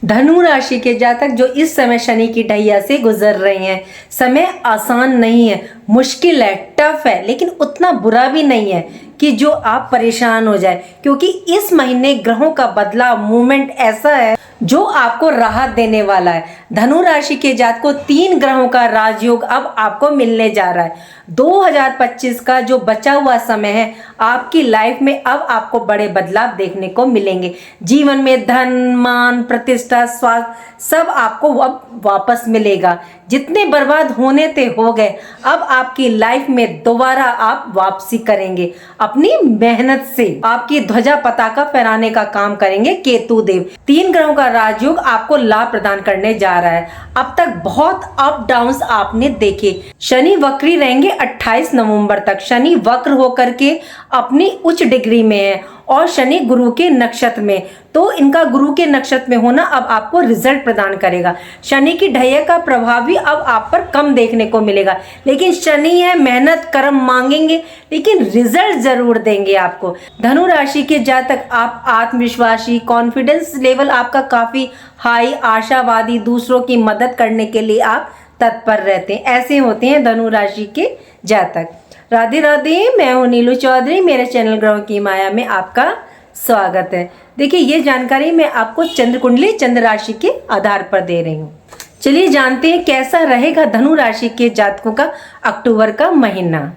धनु राशि के जातक जो इस समय शनि की ढैया से गुजर रहे हैं, समय आसान नहीं है, मुश्किल है, टफ है, लेकिन उतना बुरा भी नहीं है कि जो आप परेशान हो जाए, क्योंकि इस महीने ग्रहों का बदलाव मूवमेंट ऐसा है जो आपको राहत देने वाला है। धनु राशि के जातक को 3 ग्रहों का राजयोग अब आपको मिलने जा रहा है। 2025 का जो बचा हुआ समय है आपकी लाइफ में, अब आपको बड़े बदलाव देखने को मिलेंगे। जीवन में धन, मान, प्रतिष्ठा, स्वास्थ्य सब आपको अब वापस मिलेगा। जितने बर्बाद होने थे हो गए, अब आपकी लाइफ में दोबारा आप वापसी करेंगे। अपनी मेहनत से आपकी ध्वजा पताका फहराने का काम करेंगे केतु देव। 3 ग्रहों का राजयोग आपको लाभ प्रदान करने जा रहा है। अब तक बहुत अप डाउन्स आपने देखे। शनि वक्री रहेंगे 28 नवंबर तक। शनि वक्र होकर के अपनी उच्च डिग्री में है और शनि गुरु के नक्षत्र में, तो इनका गुरु के नक्षत्र में होना अब आपको रिजल्ट प्रदान करेगा। शनि की ढैया का प्रभाव भी अब आप पर कम देखने को मिलेगा, लेकिन शनि है, मेहनत कर्म मांगेंगे लेकिन रिजल्ट जरूर देंगे आपको। धनु राशि के जातक आप आत्मविश्वासी, कॉन्फिडेंस लेवल आपका काफी हाई, आशावादी, दूसरों की मदद करने के लिए आप तत्पर रहते हैं। ऐसे होते हैं धनु राशि के जातक। राधे राधे, मैं हूं नीलू चौधरी। मेरे चैनल ग्रहों की माया में आपका स्वागत है। देखिए, ये जानकारी मैं आपको चंद्र कुंडली, चंद्र राशि के आधार पर दे रही हूँ। चलिए जानते हैं कैसा रहेगा धनु राशि के जातकों का अक्टूबर का महीना।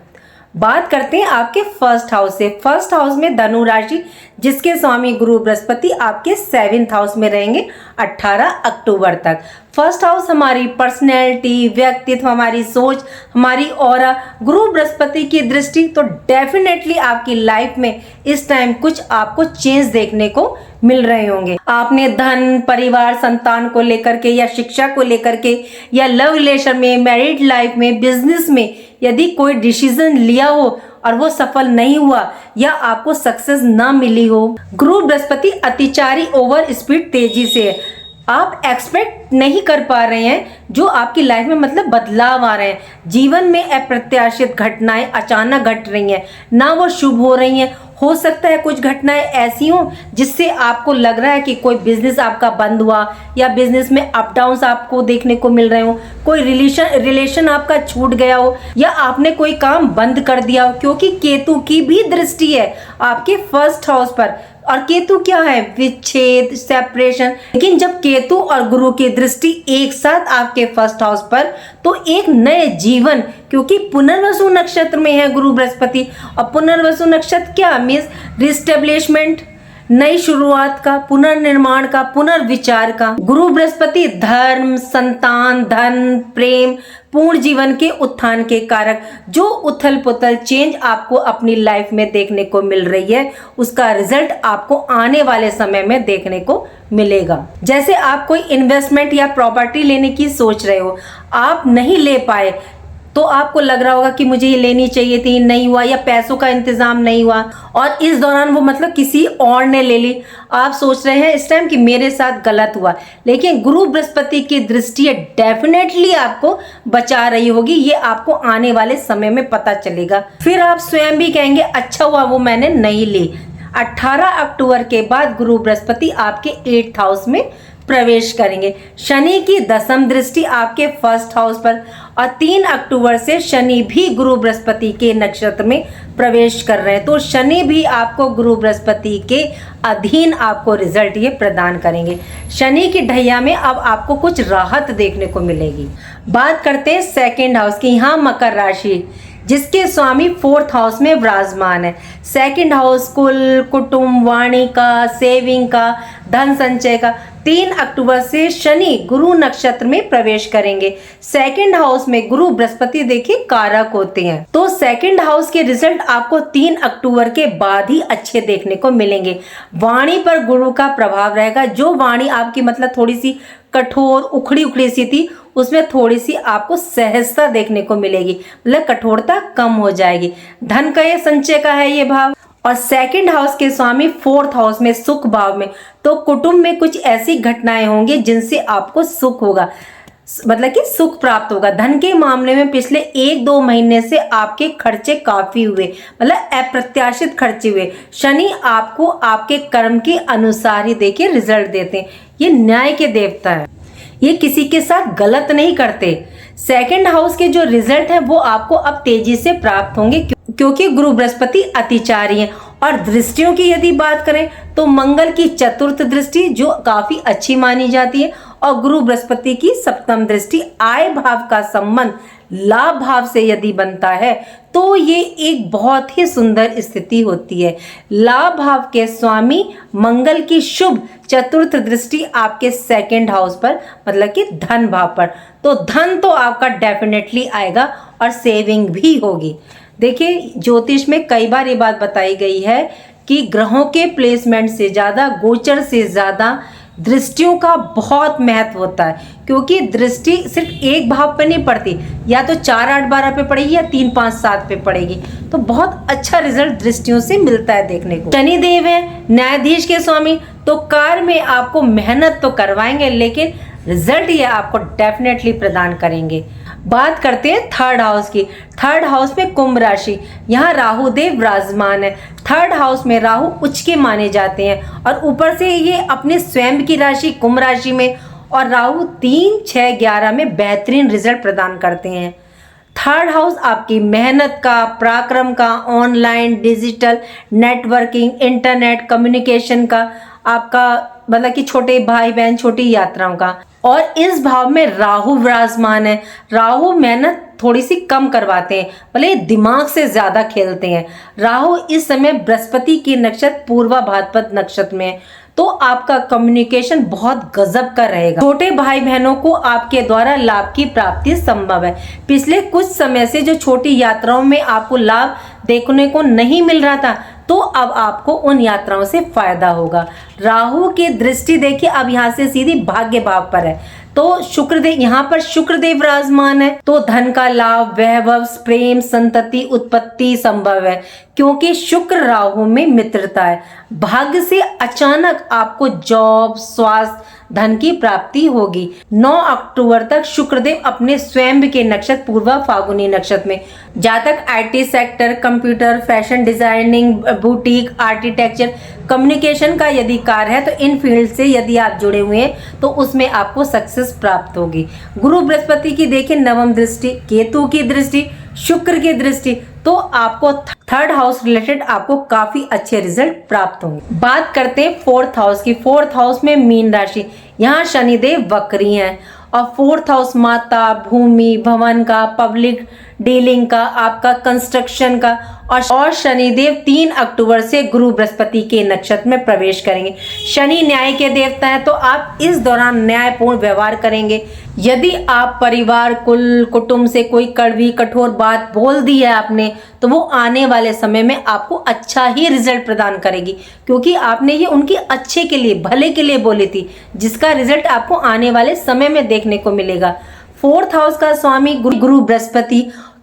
बात करते हैं आपके फर्स्ट हाउस से। फर्स्ट हाउस में धनु राशि, जिसके स्वामी गुरु बृहस्पति आपके 7th हाउस में रहेंगे 18 अक्टूबर तक। फर्स्ट हाउस हमारी पर्सनैलिटी, व्यक्तित्व, हमारी सोच, हमारी ऑरा। गुरु बृहस्पति की दृष्टि तो डेफिनेटली आपकी लाइफ में इस टाइम कुछ आपको चेंज देखने को मिल रहे होंगे। आपने धन, परिवार, संतान को लेकर के या शिक्षा को लेकर के या लव रिलेशन में, मैरिड लाइफ में, बिजनेस में यदि कोई डिसीजन लिया हो और वो सफल नहीं हुआ या आपको सक्सेस ना मिली हो, गुरु बृहस्पति अतिचारी, ओवर स्पीड, तेजी से है। आप एक्सपेक्ट नहीं कर पा रहे हैं जो आपकी लाइफ में मतलब बदलाव आ रहे हैं। जीवन में अप्रत्याशित घटनाएं अचानक घट रही हैं, ना वो शुभ हो रही हैं। हो सकता है कुछ घटनाएं ऐसी हों जिससे आपको लग रहा है कि कोई बिजनेस आपका बंद हुआ या बिजनेस में अप डाउन्स आपको देखने को मिल रहे हो, कोई रिलेशन आपका छूट गया हो या आपने कोई काम बंद कर दिया हो, क्योंकि केतु की भी दृष्टि है आपके फर्स्ट हाउस पर। और केतु क्या है? विच्छेद, सेपरेशन। लेकिन जब केतु और गुरु की दृष्टि एक साथ आपके फर्स्ट हाउस पर, तो एक नए जीवन, क्योंकि पुनर्वसु नक्षत्र में है गुरु बृहस्पति, और पुनर्वसु नक्षत्र क्या मीन्स रिस्टेब्लिशमेंट, नई शुरुआत का, पुनर्निर्माण का, पुनर्विचार का। गुरु बृहस्पति धर्म, संतान, धन, प्रेम, पूर्ण जीवन के उत्थान के कारक। जो उथल पुथल चेंज आपको अपनी लाइफ में देखने को मिल रही है, उसका रिजल्ट आपको आने वाले समय में देखने को मिलेगा। जैसे आप कोई इन्वेस्टमेंट या प्रॉपर्टी लेने की सोच रहे हो, आप नहीं ले पाए, तो आपको लग रहा होगा कि मुझे ये लेनी चाहिए थी, नहीं हुआ, या पैसों का इंतजाम नहीं हुआ और इस दौरान वो मतलब किसी और ने ले ली। आप सोच रहे हैं इस टाइम कि मेरे साथ गलत हुआ, लेकिन गुरु बृहस्पति की दृष्टि डेफिनेटली आपको बचा रही होगी। ये आपको आने वाले समय में पता चलेगा। फिर आप स्वयं भी कहेंगे अच्छा हुआ वो मैंने नहीं ली। 18 अक्टूबर के बाद गुरु बृहस्पति आपके 8th हाउस में प्रवेश करेंगे। शनि की 10th दृष्टि आपके फर्स्ट हाउस पर, और 3 अक्टूबर से शनि भी गुरु बृहस्पति के नक्षत्र में प्रवेश कर रहे हैं। तो शनि भी आपको गुरु बृहस्पति के अधीन आपको रिजल्ट ये प्रदान करेंगे। शनि की ढैया में अब आपको कुछ राहत देखने को मिलेगी। बात करते हैं 2nd हाउस की। यहाँ मकर राशि, जिसके स्वामी 4th हाउस में विराजमान है। 2nd हाउस कुल, कुटुंब, वाणी का, सेविंग का, धन संचय का। 3 अक्टूबर से शनि गुरु नक्षत्र में प्रवेश करेंगे। 2nd हाउस में गुरु बृहस्पति देखिए कारक होते हैं, तो 2nd हाउस के रिजल्ट आपको 3 अक्टूबर के बाद ही अच्छे देखने को मिलेंगे। वाणी पर गुरु का प्रभाव रहेगा। जो वाणी आपकी मतलब थोड़ी सी कठोर, उखड़ी उखड़ी सी थी, उसमें थोड़ी सी आपको सहजता देखने को मिलेगी, मतलब कठोरता कम हो जाएगी। धन का ये संचय का है ये भाव, और 2nd हाउस के स्वामी 4th हाउस में सुख भाव में, तो कुटुंब में कुछ ऐसी घटनाएं होंगी जिनसे आपको सुख होगा, मतलब कि सुख प्राप्त होगा। धन के मामले में पिछले 1-2 महीने से आपके खर्चे काफी हुए, मतलब अप्रत्याशित खर्चे हुए। शनि आपको आपके कर्म के अनुसार ही देखिए रिजल्ट देते हैं। ये न्याय के देवता है, ये किसी के साथ गलत नहीं करते। सेकंड हाउस के जो रिजल्ट है वो आपको अब तेजी से प्राप्त होंगे, क्योंकि गुरु बृहस्पति अतिचारी हैं। और दृष्टियों की यदि बात करें तो मंगल की चतुर्थ दृष्टि जो काफी अच्छी मानी जाती है, और गुरु बृहस्पति की सप्तम दृष्टि आय भाव का संबंध लाभ भाव से यदि बनता है तो ये एक बहुत ही सुंदर स्थिति होती है। लाभ भाव के स्वामी मंगल की शुभ चतुर्थ दृष्टि आपके सेकंड हाउस पर, मतलब कि धन भाव पर, तो धन तो आपका डेफिनेटली आएगा और सेविंग भी होगी। देखिए, ज्योतिष में कई बार ये बात बताई गई है कि ग्रहों के प्लेसमेंट से ज़्यादा, गोचर से ज़्यादा दृष्टियों का बहुत महत्व होता है, क्योंकि दृष्टि सिर्फ एक भाव पे नहीं पड़ती, या तो 4, 8, 12 पे पड़ेगी या 3, 5, 7 पे पड़ेगी, तो बहुत अच्छा रिजल्ट दृष्टियों से मिलता है देखने को। शनि देव है न्यायाधीश के स्वामी, तो कार्य में आपको मेहनत तो करवाएंगे लेकिन रिजल्ट ये आपको डेफिनेटली प्रदान करेंगे। बात करते हैं थर्ड हाउस की। थर्ड हाउस में कुंभ राशि, यहाँ राहु देव विराजमान है। थर्ड हाउस में राहु उच्च के माने जाते हैं, और ऊपर से ये अपने स्वयं की राशि कुंभ राशि में, और राहु 3, 6, 11 में बेहतरीन रिजल्ट प्रदान करते हैं। थर्ड हाउस आपकी मेहनत का, पराक्रम का, online digital networking, internet communication का, आपका मतलब कि छोटे भाई बहन, छोटी यात्राओं का। और इस भाव में राहु विराजमान है। राहु मेहनत थोड़ी सी कम करवाते हैं, भले दिमाग से ज्यादा खेलते हैं। राहु इस समय बृहस्पति के नक्षत्र पूर्वा भाद्रपद नक्षत्र में, तो आपका कम्युनिकेशन बहुत गजब का रहेगा। छोटे भाई बहनों को आपके द्वारा लाभ की प्राप्ति संभव है। पिछले कुछ समय से जो छोटी यात्राओं में आपको लाभ देखने को नहीं मिल रहा था, तो अब आपको उन यात्राओं से फायदा होगा। राहु की दृष्टि देखिए अब यहाँ से सीधी भाग्य भाव पर है, तो शुक्रदेव, यहाँ पर शुक्रदेव विराजमान है, तो धन का लाभ, वैभव, प्रेम, संतति, उत्पत्ति संभव है, क्योंकि शुक्र राहु में मित्रता है। भाग्य से अचानक आपको जॉब, स्वास्थ्य, धन की प्राप्ति होगी। 9 अक्टूबर तक शुक्रदेव अपने स्वयं के नक्षत्र पूर्वा फाल्गुनी नक्षत्र में। जातक IT sector, computer, fashion designing, boutique, architecture, communication का यदि कार्य है, तो इन फील्ड से यदि आप जुड़े हुए हैं तो उसमें आपको सक्सेस प्राप्त होगी। गुरु बृहस्पति की देखिए नवम दृष्टि, केतु की दृष्टि, शुक्र की दृष्टि, तो आपको थर्ड हाउस रिलेटेड आपको काफी अच्छे रिजल्ट प्राप्त होंगे। बात करते हैं फोर्थ हाउस की। फोर्थ हाउस में मीन राशि, यहाँ शनिदेव वक्री हैं, और फोर्थ हाउस माता, भूमि, भवन का, पब्लिक डीलिंग का, आपका कंस्ट्रक्शन का, और शनिदेव 3 अक्टूबर से गुरु बृहस्पति के नक्षत्र में प्रवेश करेंगे। शनि न्याय के देवता है, तो आप इस दौरान न्यायपूर्ण व्यवहार करेंगे। यदि आप परिवार, कुल, कुटुंब से कोई कड़वी, कठोर बात बोल दी है आपने, तो वो आने वाले समय में आपको अच्छा ही रिजल्ट प्रदान करेगी, क्योंकि आपने ये उनके अच्छे के लिए, भले के लिए बोली थी, जिसका रिजल्ट आपको आने वाले समय में देखने को मिलेगा। फोर्थ हाउस का स्वामी गुरु बृहस्पति,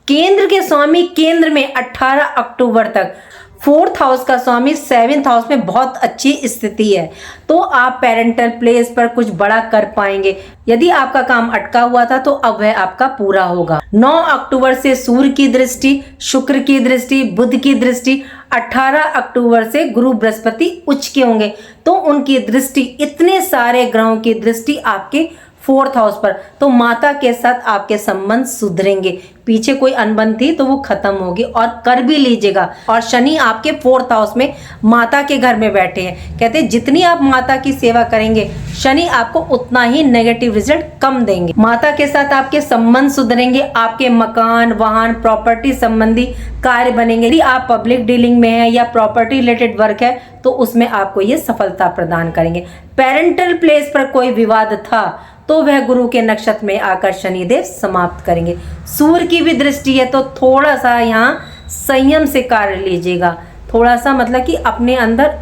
केंद्र के स्वामी केंद्र में 18 अक्टूबर तक, फोर्थ हाउस का स्वामी 7th हाउस में बहुत अच्छी स्थिति है, तो आप पेरेंटल प्लेस पर कुछ बड़ा कर पाएंगे। यदि आपका काम अटका हुआ था तो अब वह आपका पूरा होगा। 9 अक्टूबर से सूर्य की दृष्टि, शुक्र की दृष्टि, बुध की दृष्टि, 18 अक्टूबर से गुरु बृहस्पति उच्च के होंगे, तो उनकी दृष्टि, इतने सारे ग्रहों की दृष्टि आपके फोर्थ हाउस पर, तो माता के साथ आपके संबंध सुधरेंगे। पीछे कोई अनबन थी तो वो खत्म होगी, और कर भी लीजिएगा। और शनि आपके फोर्थ हाउस में माता के घर में बैठे हैं, कहते हैं जितनी आप माता की सेवा करेंगे शनि आपको उतना ही नेगेटिव रिजल्ट कम देंगे। माता के साथ आपके संबंध सुधरेंगे, आपके मकान, वाहन, प्रॉपर्टी संबंधी कार्य बनेंगे। यदि आप पब्लिक डीलिंग में है या प्रॉपर्टी रिलेटेड वर्क है तो उसमें आपको ये सफलता प्रदान करेंगे। पेरेंटल प्लेस पर कोई विवाद था तो वह गुरु के नक्षत्र में आकर शनिदेव समाप्त करेंगे। सूर्य की भी दृष्टि है, तो थोड़ा सा यहाँ संयम से कार्य लीजिएगा। थोड़ा सा मतलब कि अपने अंदर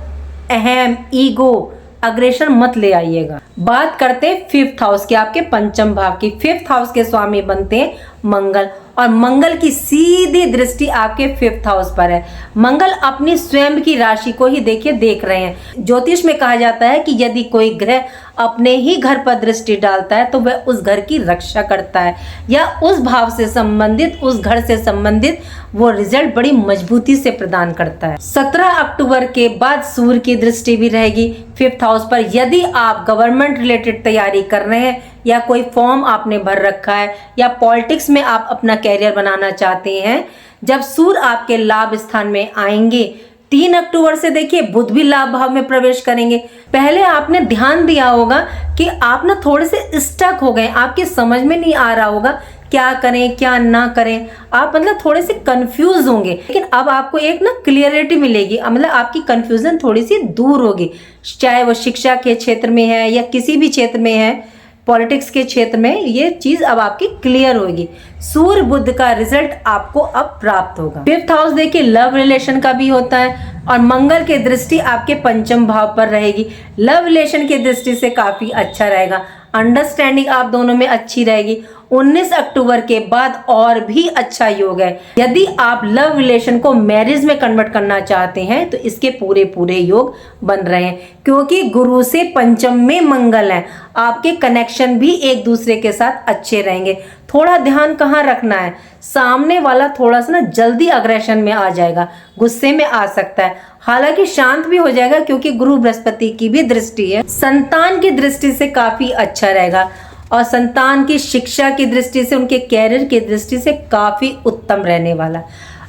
अहम, ईगो, अग्रेशन मत ले आइएगा। बात करते हैं फिफ्थ हाउस की, आपके पंचम भाव की। फिफ्थ हाउस के स्वामी बनते हैं मंगल, और मंगल की सीधी दृष्टि आपके फिफ्थ हाउस पर है। मंगल अपनी स्वयं की राशि को ही देखिए देख रहे हैं। ज्योतिष में कहा जाता है कि यदि कोई ग्रह अपने ही घर पर दृष्टि डालता है तो वह उस घर की रक्षा करता है या उस भाव से संबंधित, उस घर से संबंधित वो रिजल्ट बड़ी मजबूती से प्रदान करता है। 17 अक्टूबर के बाद सूर्य की दृष्टि भी रहेगी 5th हाउस पर। यदि आप गवर्नमेंट रिलेटेड तैयारी कर रहे हैं या कोई फॉर्म आपने भर रखा है या पॉलिटिक्स में आप अपना कैरियर बनाना चाहते हैं, जब सूर्य आपके लाभ स्थान में आएंगे 3 अक्टूबर से देखिए बुध भी लाभ भाव में प्रवेश करेंगे। पहले आपने ध्यान दिया होगा कि आप ना थोड़े से स्टक हो गए, आपके समझ में नहीं आ रहा होगा क्या करें क्या ना करें, आप मतलब थोड़े से कंफ्यूज होंगे। लेकिन अब आपको एक ना क्लियरिटी मिलेगी, मतलब आपकी कंफ्यूजन थोड़ी सी दूर होगी, चाहे वो शिक्षा के क्षेत्र में है या किसी भी क्षेत्र में है, पॉलिटिक्स के क्षेत्र में, ये चीज अब आपकी क्लियर होगी। सूर्य बुध का रिजल्ट आपको अब प्राप्त होगा। 5th हाउस देखिए लव रिलेशन का भी होता है और मंगल की दृष्टि आपके पंचम भाव पर रहेगी। लव रिलेशन की दृष्टि से काफी अच्छा रहेगा, अंडरस्टैंडिंग आप दोनों में अच्छी रहेगी। 19 अक्टूबर के बाद और भी अच्छा योग है। यदि आप लव रिलेशन को मैरिज में कन्वर्ट करना चाहते हैं तो इसके पूरे पूरे योग बन रहे हैं, क्योंकि गुरु से पंचम में मंगल है। आपके कनेक्शन भी एक दूसरे के साथ अच्छे रहेंगे। थोड़ा ध्यान कहाँ रखना है, सामने वाला थोड़ा सा ना जल्दी अग्रेशन में आ जाएगा, गुस्से में आ सकता है, हालांकि शांत भी हो जाएगा क्योंकि गुरु बृहस्पति की भी दृष्टि है। संतान की दृष्टि से काफी अच्छा रहेगा और संतान की शिक्षा की दृष्टि से, उनके कैरियर की दृष्टि से काफी उत्तम रहने वाला।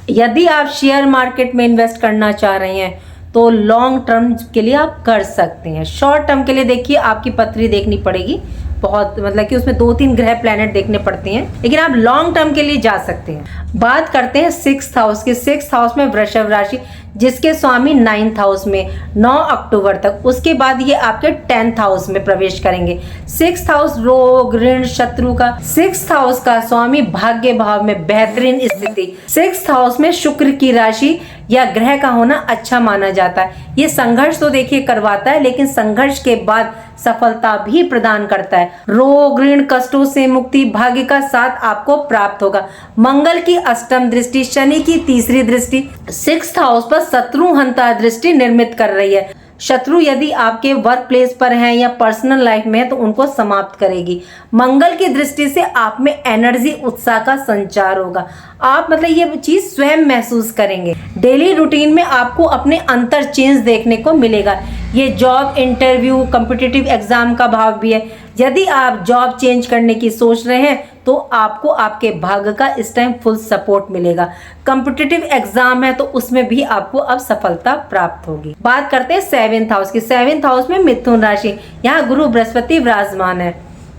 यदि आप शेयर मार्केट में इन्वेस्ट करना चाह रहे हैं तो लॉन्ग टर्म के लिए आप कर सकते हैं। शॉर्ट टर्म के लिए देखिए आपकी पत्री देखनी पड़ेगी, बहुत मतलब कि उसमें 2-3 ग्रह प्लैनेट देखने पड़ते हैं, लेकिन आप लॉन्ग टर्म के लिए जा सकते हैं। बात करते हैं 6th हाउस की। 6th हाउस में वृषभ राशि, जिसके स्वामी 9th हाउस में 9 अक्टूबर तक, उसके बाद ये आपके 10th हाउस में प्रवेश करेंगे। 6th हाउस रोग ऋण शत्रु का, 6th हाउस का स्वामी भाग्य भाव में बेहतरीन स्थिति। 6th हाउस में शुक्र की राशि या ग्रह का होना अच्छा माना जाता है। ये संघर्ष तो देखिए करवाता है, लेकिन संघर्ष के बाद सफलता भी प्रदान करता है। रोग ऋण कष्टों से मुक्ति, भाग्य का साथ आपको प्राप्त होगा। मंगल की अष्टम दृष्टि, शनि की तीसरी दृष्टि 6th हाउस पर शत्रुहंता दृष्टि निर्मित कर रही है। शत्रु यदि आपके वर्क प्लेस पर हैं या पर्सनल लाइफ में है तो उनको समाप्त करेगी। मंगल की दृष्टि से आप में एनर्जी, उत्साह का संचार होगा। आप मतलब ये चीज स्वयं महसूस करेंगे। डेली रूटीन में आपको अपने अंतर चेंज देखने को मिलेगा। ये जॉब इंटरव्यू, कॉम्पिटिटिव एग्जाम का भाव भी है। यदि आप जॉब चेंज करने की सोच रहे हैं तो आपको आपके भाग्य का इस टाइम फुल सपोर्ट मिलेगा। कॉम्पिटिटिव एग्जाम है तो उसमें भी आपको अब सफलता प्राप्त होगी। बात करते हैं 7th हाउस की। 7th हाउस में मिथुन राशि, यहाँ गुरु बृहस्पति विराजमान है।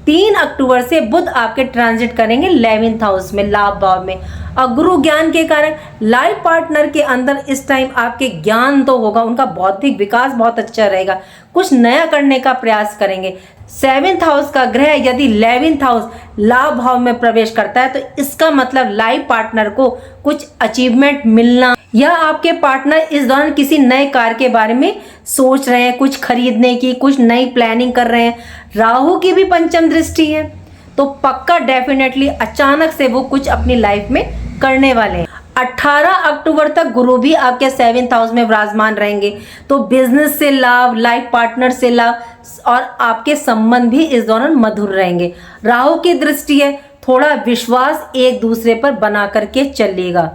3 अक्टूबर से बुध आपके ट्रांजिट करेंगे 11th हाउस में, लाभ भाव में, और गुरु ज्ञान के कारण लाइफ पार्टनर के अंदर इस टाइम आपके ज्ञान तो होगा, उनका बौद्धिक विकास बहुत अच्छा रहेगा, कुछ नया करने का प्रयास करेंगे। 7th हाउस का ग्रह यदि 11th हाउस लाभ भाव में प्रवेश करता है तो इसका मतलब लाइफ पार्टनर को कुछ अचीवमेंट मिलना, या आपके पार्टनर इस दौरान किसी नए कार्य के बारे में सोच रहे हैं, कुछ खरीदने की, कुछ नई प्लानिंग कर रहे हैं। राहु की भी पंचम दृष्टि है तो पक्का डेफिनेटली अचानक से वो कुछ अपनी लाइफ में करने वाले हैं। 18 अक्टूबर तक गुरु भी आपके 7th हाउस में विराजमान रहेंगे तो बिजनेस से लाभ, लाइफ पार्टनर से लाभ और आपके संबंध भी इस दौरान मधुर रहेंगे। राहु की दृष्टि है, थोड़ा विश्वास एक दूसरे पर बना करके चलिएगा,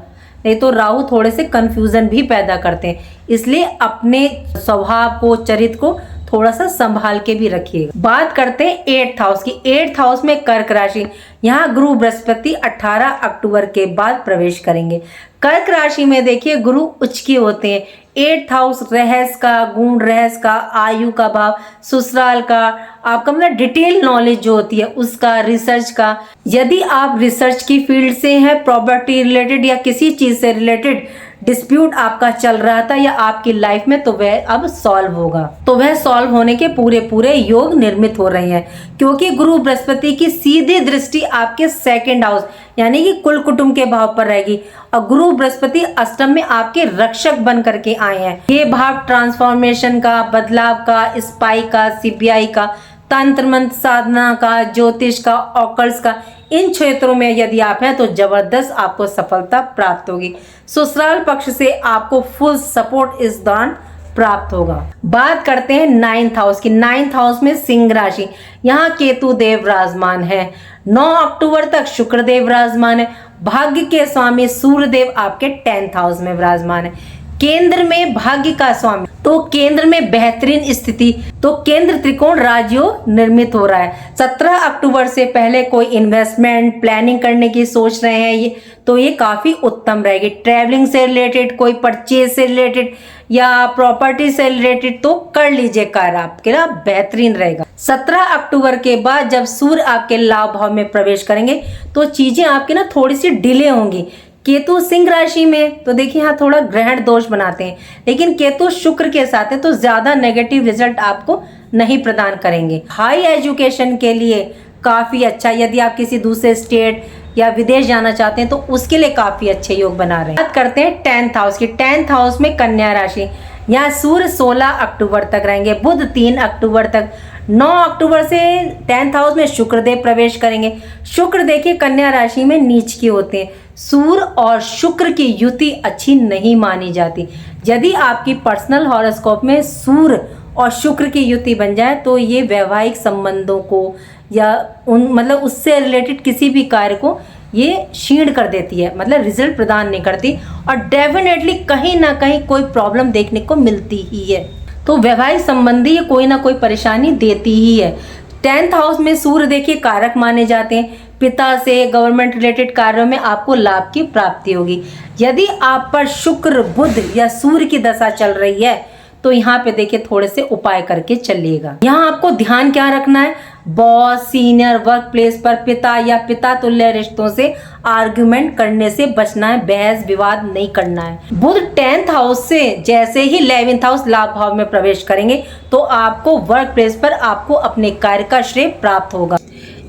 नहीं तो राहु थोड़े से कंफ्यूजन भी पैदा करते हैं, इसलिए अपने स्वभाव को, चरित्र को थोड़ा सा संभाल के भी रखिएगा। बात करते हैं 8th हाउस की। 8th हाउस में कर्क राशि, यहाँ गुरु बृहस्पति 18 अक्टूबर के बाद प्रवेश करेंगे। कर्क राशि में देखिए गुरु उच्च के होते हैं। 8th हाउस रहस्य का, गुण रहस्य का, आयु का भाव, ससुराल का, आपका मतलब डिटेल नॉलेज जो होती है उसका, रिसर्च का। यदि आप रिसर्च की फील्ड से हैं, प्रॉपर्टी रिलेटेड या किसी चीज से रिलेटेड डिस्प्यूट आपका चल रहा था या आपकी लाइफ में, तो वह अब सॉल्व होगा, तो वह सॉल्व होने के पूरे पूरे योग निर्मित हो रहे हैं, क्योंकि गुरु बृहस्पति की सीधी दृष्टि आपके 2nd हाउस यानी कि कुल कुटुंब के भाव पर रहेगी और गुरु बृहस्पति अष्टम में आपके रक्षक बन करके आए हैं। ये भाव ट्रांसफॉर्मेशन का, बदलाव का, स्पाई का, सीबीआई का, तंत्र मंत्र साधना का, ज्योतिष का, ऑकल्स का, इन क्षेत्रों में यदि आप हैं तो जबरदस्त आपको सफलता प्राप्त होगी। ससुराल पक्ष से आपको फुल सपोर्ट इस दौरान प्राप्त होगा। बात करते हैं 9th हाउस की। 9th हाउस में सिंह राशि, यहाँ केतु देव विराजमान है। 9 अक्टूबर तक शुक्र देव विराजमान है। भाग्य के स्वामी सूर्य देव आपके 10th हाउस में विराजमान है। केंद्र में भाग्य का स्वामी, तो केंद्र में बेहतरीन स्थिति, तो केंद्र त्रिकोण राजयोग निर्मित हो रहा है। 17 अक्टूबर से पहले कोई इन्वेस्टमेंट प्लानिंग करने की सोच रहे हैं ये, तो ये काफी उत्तम रहेगी। ट्रैवलिंग से रिलेटेड, कोई परचेज से रिलेटेड या प्रॉपर्टी से रिलेटेड तो कर लीजिए कार्य, आपके लिए बेहतरीन रहेगा। 17 अक्टूबर के बाद जब सूर्य आपके लाभ भाव में प्रवेश करेंगे तो चीजें आपकी ना थोड़ी सी डिले होंगी। केतु सिंह राशि में तो देखिए यहाँ थोड़ा ग्रहण दोष बनाते हैं, लेकिन केतु शुक्र के साथ है तो ज्यादा नेगेटिव रिजल्ट आपको नहीं प्रदान करेंगे। हाई एजुकेशन के लिए काफी अच्छा, यदि आप किसी दूसरे स्टेट या विदेश जाना चाहते हैं तो उसके लिए काफी अच्छे योग बना रहे हैं। बात करते हैं 10th हाउस की। 10th हाउस में कन्या राशि, यहाँ सूर्य 16 अक्टूबर तक रहेंगे, बुध 3 अक्टूबर तक। 9 अक्टूबर से 10th हाउस में शुक्रदेव प्रवेश करेंगे। शुक्र देखिए कन्या राशि में नीच के होते हैं। सूर्य और शुक्र की युति अच्छी नहीं मानी जाती। यदि आपकी पर्सनल हॉरोस्कोप में सूर्य और शुक्र की युति बन जाए तो ये वैवाहिक संबंधों को या मतलब उससे रिलेटेड किसी भी कार्य को ये क्षीण कर देती है, मतलब रिजल्ट प्रदान नहीं करती और डेफिनेटली कहीं ना कहीं कोई प्रॉब्लम देखने को मिलती ही है। तो वैवाहिक संबंधी ये कोई ना कोई परेशानी देती ही है। 10th हाउस में सूर्य देखिए कारक माने जाते हैं। पिता से गवर्नमेंट रिलेटेड कार्यों में आपको लाभ की प्राप्ति होगी। यदि आप पर शुक्र बुध या सूर्य की दशा चल रही है तो यहाँ पे देखिए थोड़े से उपाय करके चलिएगा। यहाँ आपको ध्यान क्या रखना है, बॉस, सीनियर, वर्क प्लेस पर पिता या पिता तुल्य रिश्तों से आर्ग्यूमेंट करने से बचना है, बहस विवाद नहीं करना है। बुध 10th हाउस से जैसे ही 11th हाउस लाभ भाव में प्रवेश करेंगे तो आपको वर्क प्लेस पर आपको अपने कार्य का श्रेय प्राप्त होगा।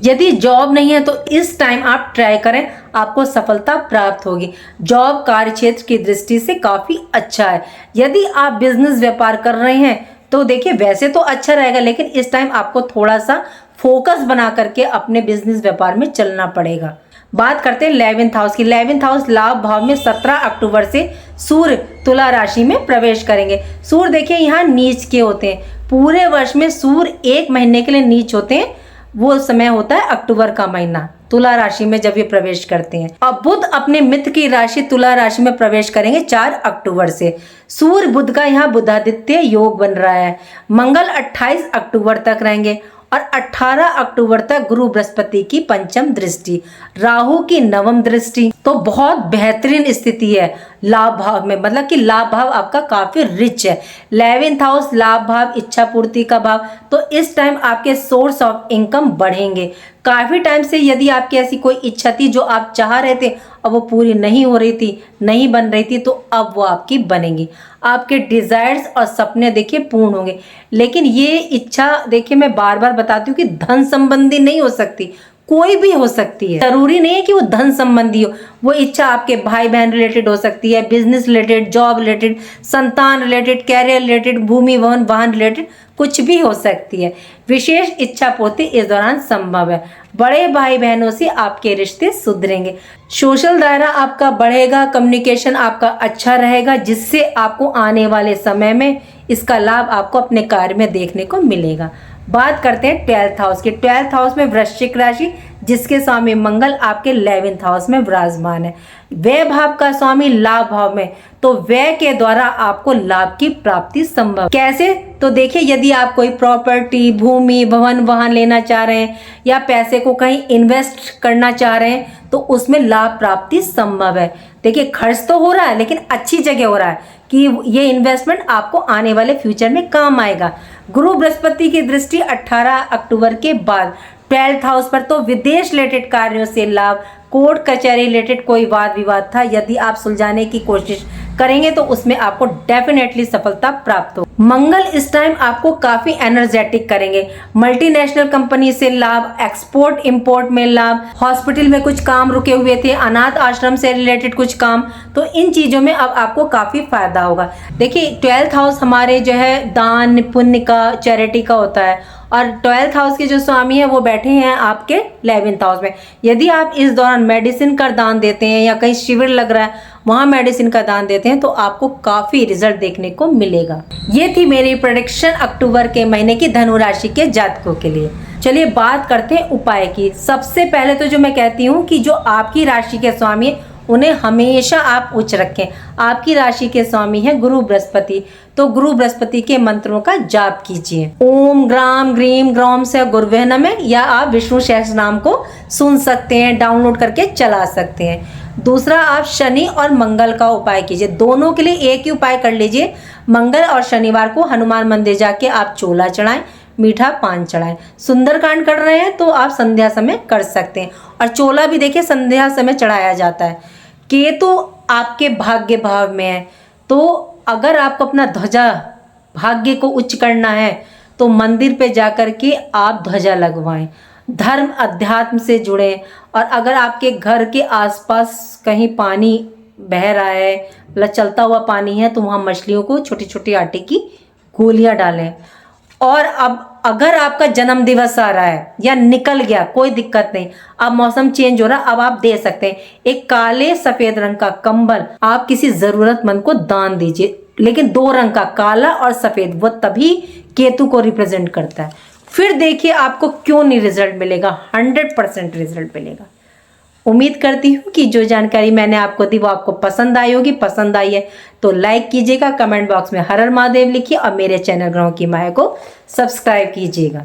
यदि जॉब नहीं है तो इस टाइम आप ट्राई करें, आपको सफलता प्राप्त होगी। जॉब कार्य क्षेत्र की दृष्टि से काफी अच्छा है। यदि आप बिजनेस व्यापार कर रहे हैं तो देखिए वैसे तो अच्छा रहेगा, लेकिन इस टाइम आपको थोड़ा सा फोकस बना करके अपने बिजनेस व्यापार में चलना पड़ेगा। बात करते हैं 11th हाउस की। 11th हाउस लाभ भाव में 17 अक्टूबर से सूर्य तुला राशि में प्रवेश करेंगे। सूर्य देखिए यहाँ नीच के होते हैं। पूरे वर्ष में सूर्य 1 महीने के लिए नीच होते हैं, वो समय होता है अक्टूबर का महीना तुला राशि में जब ये प्रवेश करते हैं। अब बुध अपने मित्र की राशि तुला राशि में प्रवेश करेंगे 4 अक्टूबर से। सूर्य बुध का यहाँ बुधादित्य योग बन रहा है। मंगल 28 अक्टूबर तक रहेंगे और 18 अक्टूबर तक गुरु बृहस्पति की पंचम दृष्टि, राहु की नवम दृष्टि, तो बहुत बेहतरीन स्थिति है लाभ भाव में, मतलब कि लाभ भाव आपका काफी रिच है। 11th हाउस लाभ भाव इच्छा पूर्ति का भाव, तो इस टाइम आपके सोर्स ऑफ इनकम बढ़ेंगे। काफी टाइम से यदि आपकी ऐसी कोई इच्छा थी जो आप चाह रहे थे अब वो पूरी नहीं हो रही थी, नहीं बन रही थी, तो अब वो आपकी बनेगी। आपके डिजायर्स और सपने देखिए पूर्ण होंगे। लेकिन ये इच्छा देखिए मैं बार बार बताती हूँ कि धन संबंधी नहीं हो सकती, कोई भी हो सकती है। जरूरी नहीं है कि वो धन संबंधी हो, वो इच्छा आपके भाई बहन रिलेटेड हो सकती है, बिजनेस रिलेटेड, जॉब रिलेटेड, संतान रिलेटेड, कैरियर रिलेटेड, भूमि भवन वाहन रिलेटेड, कुछ भी हो सकती है। विशेष इच्छा पूर्ति इस दौरान संभव है। बड़े भाई बहनों से आपके रिश्ते सुधरेंगे। सोशल दायरा आपका बढ़ेगा, कम्युनिकेशन आपका अच्छा रहेगा, जिससे आपको आने वाले समय में इसका लाभ आपको अपने कार्य में देखने को मिलेगा। बात करते हैं 12th हाउस की। 12th हाउस में वृश्चिक राशि, जिसके स्वामी मंगल आपके 11th हाउस में विराजमान है। व्यय भाव का स्वामी लाभ भाव में, तो व्यय के द्वारा आपको लाभ की प्राप्ति संभव। कैसे? तो देखिए यदि आप कोई प्रॉपर्टी, भूमि, भवन, वाहन लेना चाह रहे हैं या पैसे को कहीं इन्वेस्ट करना चाह रहे हैं तो उसमें लाभ प्राप्ति संभव है। देखिए खर्च तो हो रहा है लेकिन अच्छी जगह हो रहा है कि ये इन्वेस्टमेंट आपको आने वाले फ्यूचर में काम आएगा। गुरु बृहस्पति की दृष्टि 18 अक्टूबर के बाद 12th हाउस पर, तो विदेश रिलेटेड कार्यों से लाभ, कोर्ट कचहरी रिलेटेड कोई वाद विवाद था यदि आप सुलझाने की कोशिश करेंगे तो उसमें आपको डेफिनेटली सफलता प्राप्त हो। मंगल इस टाइम आपको काफी एनर्जेटिक करेंगे। मल्टीनेशनल कंपनी से लाभ, एक्सपोर्ट इंपोर्ट में लाभ, हॉस्पिटल में कुछ काम रुके हुए थे, अनाथ आश्रम से रिलेटेड कुछ काम, तो इन चीजों में अब आपको काफी फायदा होगा। देखिए 12th हाउस हमारे जो है दान पुण्य का, चैरिटी का होता है और 12th हाउस के जो स्वामी है वो बैठे हैं आपके 11th हाउस में। यदि आप इस दौरान मेडिसिन का दान देते हैं या कहीं शिविर लग रहा है वहाँ मेडिसिन का दान देते हैं तो आपको काफ़ी रिजल्ट देखने को मिलेगा। ये थी मेरी प्रेडिक्शन अक्टूबर के महीने की धनु राशि के जातकों के लिए। चलिए बात करते हैं उपाय की। सबसे पहले तो जो मैं कहती हूँ कि जो आपकी राशि के स्वामी है उन्हें हमेशा आप उच्च रखें। आपकी राशि के स्वामी है गुरु बृहस्पति, तो गुरु बृहस्पति के मंत्रों का जाप कीजिए। ओम ग्राम ग्रीम ग्राम से गुरुवे नमः, या आप विष्णु सहस्त्र नाम को सुन सकते हैं, डाउनलोड करके चला सकते हैं। दूसरा, आप शनि और मंगल का उपाय कीजिए। दोनों के लिए एक ही उपाय कर लीजिए। मंगल और शनिवार को हनुमान मंदिर जाके आप चोला चढ़ाएं, मीठा पान चढ़ाएं। सुंदरकांड कर रहे हैं तो आप संध्या समय कर सकते हैं, और चोला भी देखिए संध्या समय चढ़ाया जाता है। केतु आपके भाग्य भाव में है, तो अगर आपको अपना ध्वजा भाग्य को उच्च करना है तो मंदिर पे जाकर के आप ध्वजा लगवाएं। धर्म अध्यात्म से जुड़े, और अगर आपके घर के आसपास कहीं पानी बह रहा है, मतलब चलता हुआ पानी है, तो वहाँ मछलियों को छोटी छोटी आटे की गोलियां डालें। और अब अगर आपका जन्म दिवस आ रहा है या निकल गया, कोई दिक्कत नहीं, अब मौसम चेंज हो रहा, अब आप दे सकते हैं एक काले सफेद रंग का कंबल आप किसी जरूरतमंद को दान दीजिए। लेकिन 2 रंग का, काला और सफेद, वो तभी केतु को रिप्रेजेंट करता है। फिर देखिए आपको क्यों नहीं रिजल्ट मिलेगा, 100% रिजल्ट मिलेगा। उम्मीद करती हूँ कि जो जानकारी मैंने आपको दी वो आपको पसंद आई होगी। पसंद आई है तो लाइक कीजिएगा, कमेंट बॉक्स में हर हर महादेव लिखिए, और मेरे चैनल ग्रहों की माया को सब्सक्राइब कीजिएगा।